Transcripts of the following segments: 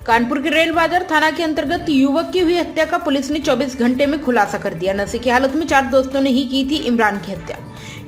कानपुर के रेल बाजार थाना के अंतर्गत युवक की हुई हत्या का पुलिस ने 24 घंटे में खुलासा कर दिया। नशे की हालत में 4 दोस्तों ने ही की थी इमरान की हत्या।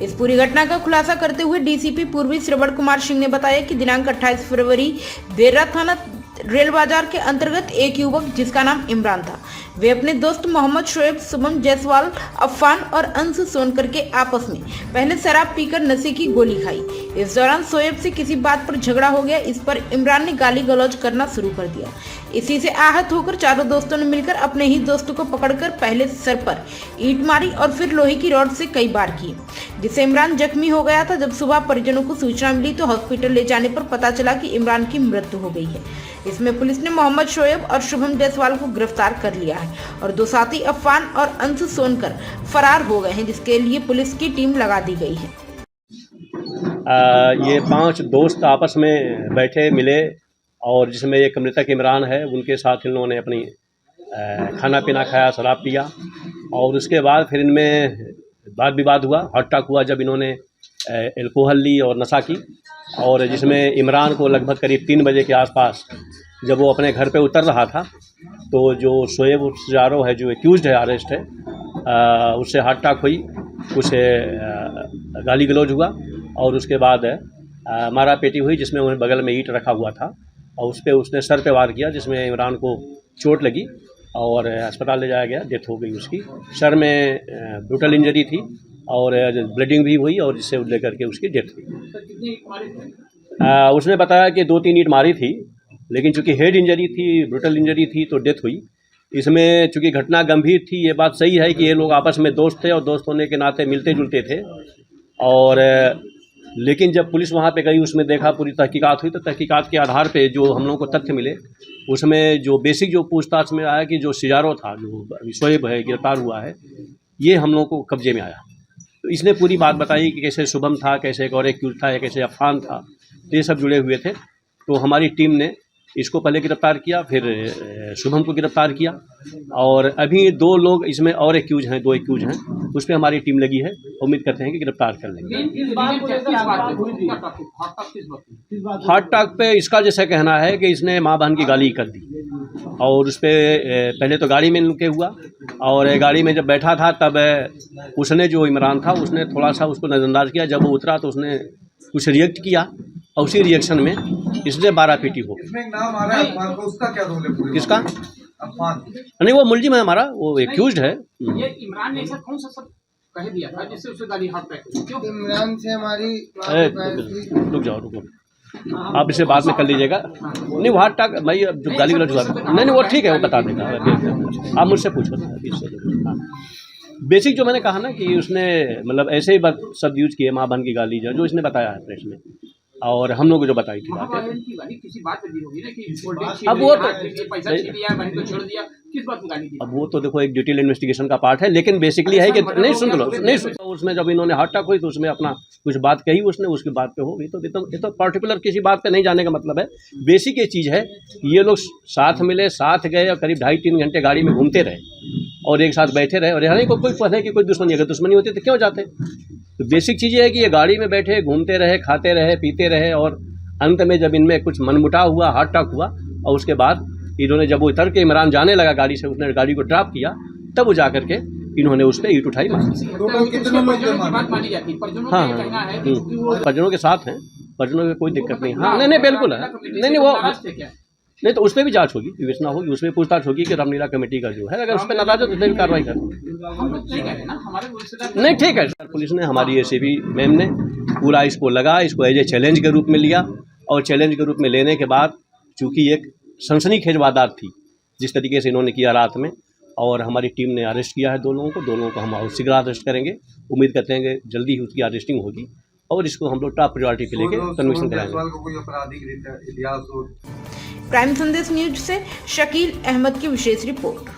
इस पूरी घटना का खुलासा करते हुए डीसीपी पूर्वी श्रवण कुमार सिंह ने बताया कि दिनांक 28 फरवरी देर रात थाना रेल बाजार के अंतर्गत एक युवक जिसका नाम इमरान था, वे अपने दोस्त मोहम्मद शोएब, शुभम जायसवाल, अफान और अंश सोनकर के आपस में पहले शराब पीकर नशे की गोली खाई। इस दौरान शोएब से किसी बात पर झगड़ा हो गया। इस पर इमरान ने गाली गलौज करना शुरू कर दिया। इसी से आहत होकर चारों दोस्तों ने मिलकर अपने ही दोस्त को पकड़कर पहले सर पर ईंट मारी और फिर लोहे की रॉड से कई बार की, जिससे इमरान जख्मी हो गया था। जब सुबह परिजनों को सूचना मिली तो हॉस्पिटल ले जाने पर पता चला कि इमरान की मृत्यु हो गई है। इसमें पुलिस ने मोहम्मद शोएब और शुभम जायसवाल को गिरफ्तार कर लिया है और 2 साथी अफान और अंश सोनकर फरार हो गए हैं, जिसके लिए पुलिस की टीम लगा दी गई है। ये 5 दोस्त आपस में बैठे मिले और जिसमें एक मृतक इमरान है, उनके साथ इन लोगों ने अपनी खाना पीना खाया, शराब पिया और उसके बाद फिर इनमें वाद विवाद हुआ, हॉट टॉक हुआ जब इन्होंने एल्कोहल ली और नशा की। और जिसमें इमरान को लगभग करीब 3 बजे के आसपास जब वो अपने घर पे उतर रहा था तो जो शोएब जारो है, जो एक्यूज्ड है, अरेस्ट है, उससे हॉट टॉक हुई, उसे गाली गलौज हुआ और उसके बाद मारा पेटी हुई, जिसमें उन्हें बगल में ईंट रखा हुआ था और उस पर उसने सर पे वार किया, जिसमें इमरान को चोट लगी और अस्पताल ले जाया गया। डेथ हो गई उसकी। सर में ब्रूटल इंजरी थी और ब्लीडिंग भी हुई और जिससे लेकर के उसकी डेथ हुई। उसने बताया कि 2-3 ईंट मारी थी, लेकिन चूंकि हेड इंजरी थी, ब्रूटल इंजरी थी तो डेथ हुई। इसमें चूंकि घटना गंभीर थी, ये बात सही है कि ये लोग आपस में दोस्त थे और दोस्त होने के नाते मिलते जुलते थे। और लेकिन जब पुलिस वहाँ पे गई, उसमें देखा, पूरी तहकीकात हुई तो तहकीकात के आधार पे जो हम लोगों को तथ्य मिले, उसमें जो बेसिक जो पूछताछ में आया कि जो सिजारो था, जो शोएब है, गिरफ्तार हुआ है, ये हम लोगों को कब्जे में आया। तो इसने पूरी बात बताई कि कैसे शुभम था, कैसे एक और एक्यूज था, कैसे अफान था, तो ये सब जुड़े हुए थे। तो हमारी टीम ने इसको पहले गिरफ्तार किया, फिर शुभम को गिरफ्तार किया और अभी 2 लोग इसमें और एक्यूज हैं, 2 एक्यूज हैं, उस पर हमारी टीम लगी है। उम्मीद करते हैं कि गिरफ्तार कर लेंगे। हॉट टॉक पे इसका जैसे कहना है कि इसने माँ बहन की गाली कर दी और उस पर पहले तो गाड़ी में लुके हुआ और गाड़ी में जब बैठा था तब उसने, जो इमरान था, उसने थोड़ा सा उसको नज़रअंदाज किया। जब वो उतरा तो उसने कुछ रिएक्ट किया और उसी रिएक्शन में इसने 12 पीटी हो गई। उसका क्या रोल है? किसका? अफान? नहीं, वो मुलजिम है हमारा, वो एक्यूज्ड है। ये इमरान ने ऐसा कौन सा सब कह दिया था जिससे उसे गाली हाथ पे? क्यों इमरान से हमारी रुक जाओ, आप इसे बाद में कर लीजिएगा। नहीं, वो हॉट टॉक भाई, जो गाली गलौज हुआ, नहीं वो ठीक है, वो बता देगा, आप मुझसे पूछो ना। बेसिक जो मैंने कहा ना कि उसने मतलब ऐसे ही शब्द यूज किए, माँ बहन की गाली, जो इसने बताया है प्रेस में और हम लोग को जो बताई थी बात है। किसी बात पे दी होगी ना कि अब वो तो पैसा छीन लिया, बहन को छोड़ दिया, किस बात में गाली दी? अब वो तो देखो एक डिटेल इन्वेस्टिगेशन का पार्ट है, लेकिन बेसिकली है कि नहीं, सुन लो, नहीं सुन, उसमें जब इन्होंने हॉट टॉक हुई तो उसमें अपना कुछ बात कही, उसने उसकी बात पे हो गई। तो ये तो पर्टिकुलर किसी बात पे नहीं जाने का मतलब है। बेसिक ये चीज़ है, ये लोग साथ मिले, साथ गए और करीब 2.5-3 घंटे गाड़ी में घूमते रहे और एक साथ बैठे रहे और यहाँ को कोई पता है कि कोई दुश्मनी, अगर दुश्मनी होती तो क्यों जाते। तो बेसिक चीज़ ये है कि ये गाड़ी में बैठे, घूमते रहे, खाते रहे, पीते रहे और अंत में जब इनमें कुछ मनमुटाव हुआ, हॉट टॉक हुआ और उसके बाद इन्होंने जब वो उतर के इमरान जाने लगा गाड़ी से, उसने गाड़ी को ड्रॉप किया, तब वो जाकर के इन्होंने उस पर ईंट उठाई, मारी। हाँ, परिजनों के साथ हैं, परिजनों में कोई दिक्कत नहीं। हाँ, नहीं बिल्कुल है, नहीं वो नहीं, तो उस पर भी जांच होगी, विवेचना होगी, उसमें पूछताछ होगी कि रामलीला कमेटी का जो है, अगर उस पर नाराज हो तो उसमें भी कार्रवाई करें। नहीं, ठीक है सर। पुलिस ने, हमारी एसीपी मैम ने पूरा इसको लगा, इसको एज ए चैलेंज के रूप में लिया और चैलेंज के रूप में लेने के बाद चूँकि एक सनसनीखेज वारदात थी जिस तरीके से इन्होंने किया रात में, और हमारी टीम ने अरेस्ट किया है 2 लोगों को। 2 लोगों को हम शीघ्र अरेस्ट करेंगे। उम्मीद करते हैं कि जल्दी ही उसकी अरेस्टिंग होगी और इसको हम लोग टॉप प्रायोरिटी पे लेके कन्विक्शन कराएंगे। प्राइम संदेश न्यूज से शकील अहमद की विशेष रिपोर्ट।